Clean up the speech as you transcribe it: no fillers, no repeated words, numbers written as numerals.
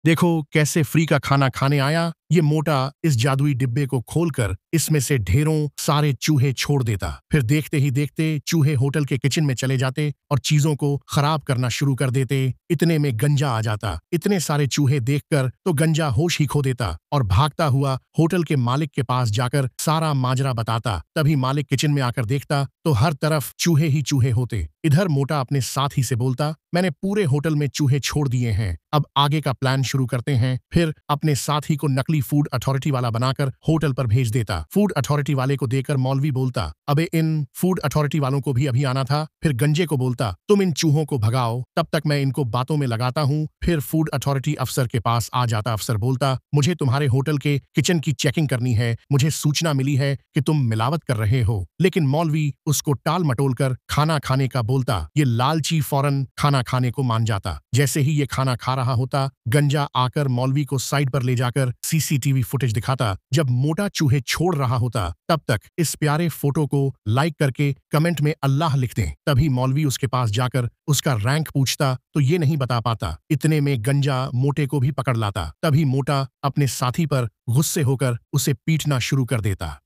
देखो कैसे फ्री का खाना खाने आया। ये मोटा इस जादुई डिब्बे को खोलकर इसमें से ढेरों सारे चूहे छोड़ देता। फिर देखते ही देखते चूहे होटल के किचन में चले जाते और चीजों को खराब करना शुरू कर देते। इतने में गंजा आ जाता। इतने सारे चूहे देखकर तो गंजा होश ही खो देता और भागता हुआ होटल के मालिक के पास जाकर सारा माजरा बताता। तभी मालिक किचन में आकर देखता तो हर तरफ चूहे ही चूहे होते। इधर मोटा अपने साथी से बोलता, मैंने पूरे होटल में चूहे छोड़ दिए हैं, अब आगे का प्लान शुरू करते हैं। फिर अपने साथी को नकली फूड अथॉरिटी वाला बनाकर होटल पर भेज देता। फूड अथॉरिटी वाले को देकर मौलवी बोलता, अबे इन फूड अथॉरिटी वालों को भी अभी आना था। फिर गंजे को बोलता, तुम इन चूहों को भगाओ, तब तक मैं इनको बातों में लगाता हूँ। फिर फूड अथॉरिटी अफसर के पास आ जाता। अफसर बोलता, मुझे तुम्हारे होटल के किचन की चेकिंग करनी है, मुझे सूचना मिली है कि तुम मिलावट कर रहे हो। लेकिन मौलवी उसको टाल मटोल कर खाना खाने का बोलता। ये लालची फौरन खाना खाने को मान जाता। जैसे ही ये खाना खा रहा होता, गंजा आकर मौलवी को साइड पर ले जाकर सीसीटीवी फुटेज दिखाता। जब मोटा चूहे छोड़ रहा होता, तब तक इस प्यारे फोटो को लाइक करके कमेंट में अल्लाह लिख दें। तभी मौलवी उसके पास जाकर उसका रैंक पूछता तो ये नहीं बता पाता। इतने में गंजा मोटे को भी पकड़ लाता। तभी मोटा अपने साथी पर गुस्से होकर उसे पीटना शुरू कर देता।